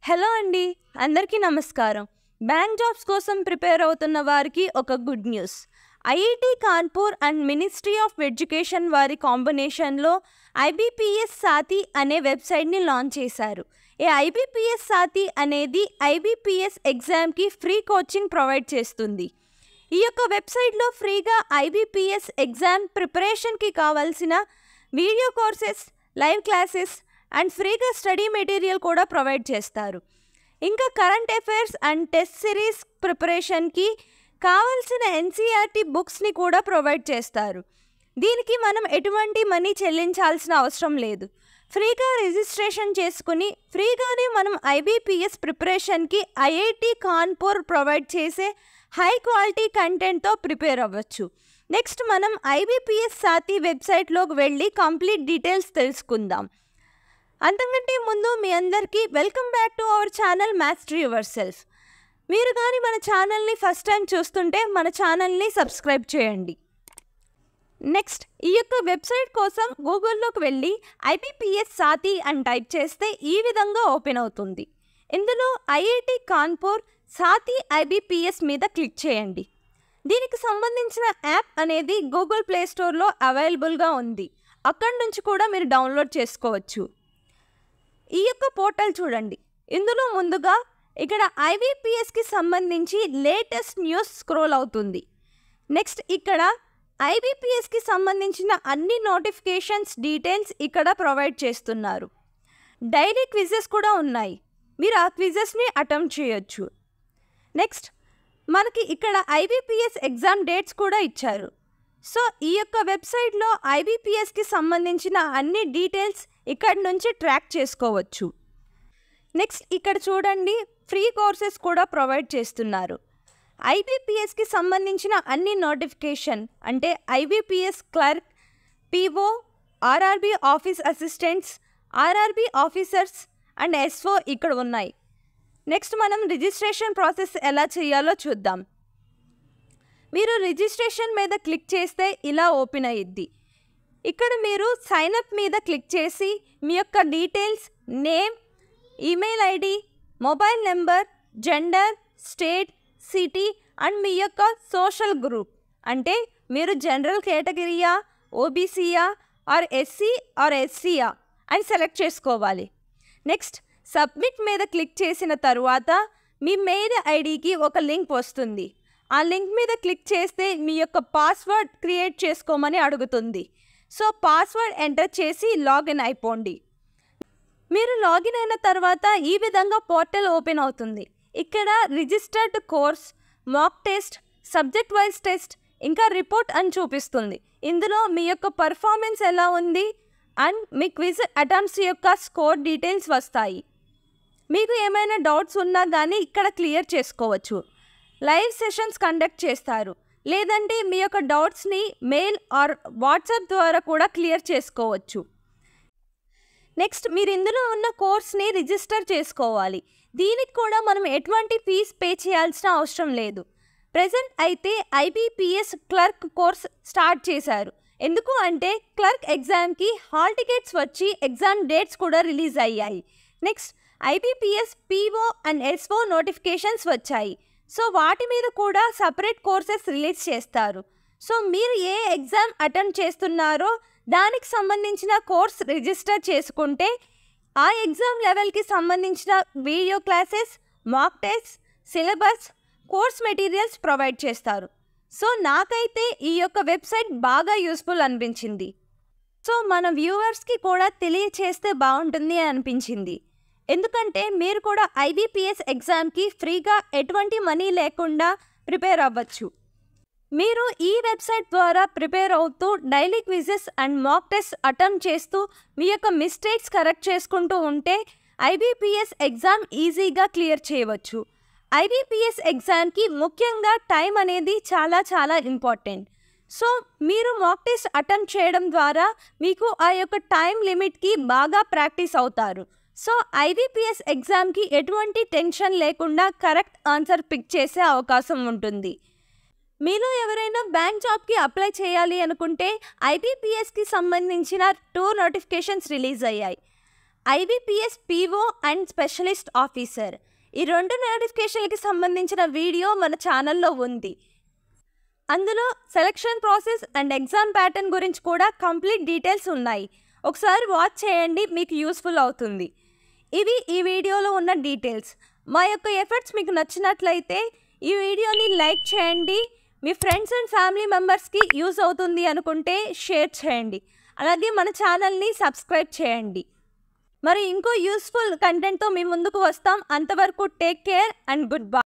Hello అండి, అందరికీ నమస్కారం. బ్యాంక్ జాబ్స్ కోసం ప్రిపేర్ అవుతున్న వారికి ఒక good news. IIT Kanpur and ministry of education వారి కాంబినేషన్లో ఐబీపీఎస్ సాతి అనే వెబ్సైట్ని లాంచ్ చేశారు. ఈ ఐబీపీఎస్ సాతి అనేది ఐబీపీఎస్ ఎగ్జామ్కి ఫ్రీ కోచింగ్ ప్రొవైడ్ చేస్తుంది. ఈ యొక్క వెబ్సైట్లో ఫ్రీగా ఐబీపీఎస్ ఎగ్జామ్ ప్రిపరేషన్కి కావాల్సిన video courses, live classes and ఫ్రీగా స్టడీ మెటీరియల్ కూడా ప్రొవైడ్ చేస్తారు. ఇంకా current affairs and test series ప్రిపరేషన్కి కావాల్సిన ఎన్సీఆర్టీ బుక్స్ని కూడా ప్రొవైడ్ చేస్తారు. దీనికి మనం ఎటువంటి మనీ చెల్లించాల్సిన అవసరం లేదు. ఫ్రీగా రిజిస్ట్రేషన్ చేసుకుని ఫ్రీగానే మనం ఐబీపీఎస్ ప్రిపరేషన్కి ఐఐటి కాన్పూర్ ప్రొవైడ్ చేసే హై క్వాలిటీ కంటెంట్తో ప్రిపేర్ అవ్వచ్చు. నెక్స్ట్ మనం ఐబీపీఎస్ సాతి వెబ్సైట్లోకి వెళ్ళి కంప్లీట్ డీటెయిల్స్ తెలుసుకుందాం. అంతకంటే ముందు మీ అందరికీ welcome back to our channel master your self. మీరు కానీ మన ఛానల్ని ఫస్ట్ టైం చూస్తుంటే మన ఛానల్ని సబ్స్క్రైబ్ చేయండి. నెక్స్ట్ ఈ యొక్క వెబ్సైట్ కోసం గూగుల్లోకి వెళ్ళి ఐబీపీఎస్ సాతి అని టైప్ చేస్తే ఈ విధంగా ఓపెన్ అవుతుంది. ఇందులో ఐఐటి కాన్పూర్ సాతి ఐబీపీఎస్ మీద క్లిక్ చేయండి. దీనికి సంబంధించిన యాప్ అనేది గూగుల్ ప్లే స్టోర్లో అవైలబుల్గా ఉంది. అక్కడి నుంచి కూడా మీరు డౌన్లోడ్ చేసుకోవచ్చు. ఈ యొక్క పోర్టల్ చూడండి. ఇందులో ముందుగా ఇక్కడ ఐబీపీఎస్కి సంబంధించి లేటెస్ట్ న్యూస్ స్క్రోల్ అవుతుంది. నెక్స్ట్ ఇక్కడ ఐబీపీఎస్కి సంబంధించిన అన్ని నోటిఫికేషన్స్ డీటెయిల్స్ ఇక్కడ ప్రొవైడ్ చేస్తున్నారు. డైలీ క్విజెస్ కూడా ఉన్నాయి. మీరు ఆ క్విజెస్ని అటెంప్ట్ చేయొచ్చు. నెక్స్ట్ మనకి ఇక్కడ ఐబీపీఎస్ ఎగ్జామ్ డేట్స్ కూడా ఇచ్చారు. సో ఈ యొక్క వెబ్సైట్లో ఐబీపీఎస్కి సంబంధించిన అన్ని డీటెయిల్స్ ఇక్కడి నుంచి ట్రాక్ చేసుకోవచ్చు. నెక్స్ట్ ఇక్కడ చూడండి, ఫ్రీ కోర్సెస్ కూడా ప్రొవైడ్ చేస్తున్నారు. ఐబీపీఎస్కి సంబంధించిన అన్ని నోటిఫికేషన్ అంటే IBPS clerk, PO, RRB office assistants, RRB officers and S O ఇక్కడ ఉన్నాయి. నెక్స్ట్ మనం రిజిస్ట్రేషన్ ప్రాసెస్ ఎలా చేయాలో చూద్దాం. మీరు రిజిస్ట్రేషన్ మీద క్లిక్ చేస్తే ఇలా ఓపెన్ అయ్యిద్ది. ఇక్కడ మీరు సైన్అప్ మీద క్లిక్ చేసి మీ యొక్క details, name, email ID, mobile number, gender, state, city and మీ యొక్క సోషల్ గ్రూప్ అంటే మీరు జనరల్ కేటగిరీయా, ఓబీసీయా ఆర్ ఎస్సీ ఆర్ ఎస్సీయా అని సెలెక్ట్ చేసుకోవాలి. నెక్స్ట్ సబ్మిట్ మీద క్లిక్ చేసిన తరువాత మీ మెయిల్ ఐడికి ఒక లింక్ వస్తుంది. ఆ లింక్ మీద క్లిక్ చేస్తే మీ యొక్క పాస్వర్డ్ క్రియేట్ చేసుకోమని అడుగుతుంది. సో పాస్వర్డ్ ఎంటర్ చేసి లాగిన్ అయిపోండి. మీరు లాగిన్ అయిన తర్వాత ఈ విధంగా పోర్టల్ ఓపెన్ అవుతుంది. ఇక్కడ registered course, mock test, subject wise test ఇంకా రిపోర్ట్ అని చూపిస్తుంది. ఇందులో మీ యొక్క పర్ఫార్మెన్స్ ఎలా ఉంది అండ్ మీ క్విజ్ అటెంప్ట్స్ యొక్క స్కోర్ డీటెయిల్స్ వస్తాయి. మీకు ఏమైనా డౌట్స్ ఉన్నా కానీ ఇక్కడ క్లియర్ చేసుకోవచ్చు. లైవ్ సెషన్స్ కండక్ట్ చేస్తారు. లేదంటే మీ యొక్క డౌట్స్ని మెయిల్ ఆర్ వాట్సాప్ ద్వారా కూడా క్లియర్ చేసుకోవచ్చు. నెక్స్ట్ మీరు ఇందులో ఉన్న కోర్స్ని రిజిస్టర్ చేసుకోవాలి. దీనికి కూడా మనం ఎటువంటి ఫీజ్ పే చేయాల్సిన అవసరం లేదు. ప్రజెంట్ అయితే ఐబీపీఎస్ క్లర్క్ కోర్స్ స్టార్ట్ చేశారు. ఎందుకు అంటే క్లర్క్ ఎగ్జామ్కి హాల్ టికెట్స్ వచ్చి ఎగ్జామ్ డేట్స్ కూడా రిలీజ్ అయ్యాయి. Next IBPS PO and S O notifications వచ్చాయి. సో వాటి మీద కూడా సపరేట్ కోర్సెస్ రిలీజ్ చేస్తారు. సో మీరు ఏ ఎగ్జామ్ అటెంప్ట్ చేస్తున్నారో దానికి సంబంధించిన కోర్స్ రిజిస్టర్ చేసుకుంటే ఆ ఎగ్జామ్ లెవెల్కి సంబంధించిన video classes, mock test, syllabus, course materials provide చేస్తారు. సో నాకైతే ఈ యొక్క వెబ్సైట్ బాగా యూస్ఫుల్ అనిపించింది. సో మన వ్యూవర్స్కి కూడా తెలియచేస్తే బాగుంటుంది అనిపించింది. ఎందుకంటే మీరు కూడా ఐబీపీఎస్ ఎగ్జామ్కి ఫ్రీగా ఎటువంటి మనీ లేకుండా ప్రిపేర్ అవ్వచ్చు. మీరు ఈ వెబ్సైట్ ద్వారా ప్రిపేర్ అవుతూ daily quizzes and mock test attempt చేస్తూ మీ యొక్క మిస్టేక్స్ కరెక్ట్ చేసుకుంటూ ఉంటే ఐబీపీఎస్ ఎగ్జామ్ ఈజీగా క్లియర్ చేయవచ్చు. ఐబీపీఎస్ ఎగ్జామ్కి ముఖ్యంగా టైం అనేది చాలా చాలా ఇంపార్టెంట్. సో మీరు మాక్ టెస్ట్ అటెంప్ట్ చేయడం ద్వారా మీకు ఆ యొక్క టైం లిమిట్కి బాగా ప్రాక్టీస్ అవుతారు. సో ఐబీపీఎస్ ఎగ్జామ్కి ఎటువంటి టెన్షన్ లేకుండా కరెక్ట్ ఆన్సర్ పిక్ చేసే అవకాశం ఉంటుంది. మీలో ఎవరైనా బ్యాంక్ జాబ్కి అప్లై చేయాలి అనుకుంటే ఐబీపీఎస్కి సంబంధించిన 2 నోటిఫికేషన్స్ రిలీజ్ అయ్యాయి. IBPS PO and specialist officer. ఈ 2 నోటిఫికేషన్లకి సంబంధించిన వీడియో మన ఛానల్లో ఉంది. అందులో selection process and exam pattern గురించి కూడా కంప్లీట్ డీటెయిల్స్ ఉన్నాయి. ఒకసారి వాచ్ చేయండి, మీకు యూస్ఫుల్ అవుతుంది. ఇవి ఈ వీడియోలో ఉన్న డీటెయిల్స్. మా యొక్క ఎఫర్ట్స్ మీకు నచ్చినట్లయితే ఈ వీడియోని లైక్ చేయండి. మీ ఫ్రెండ్స్ అండ్ ఫ్యామిలీ మెంబర్స్కి యూస్ అవుతుంది అనుకుంటే షేర్ చేయండి. అలాగే మన ఛానల్ని సబ్స్క్రైబ్ చేయండి. మరి ఇంకో యూస్ఫుల్ కంటెంట్తో మీ ముందుకు వస్తాం. అంతవరకు take care and good bye.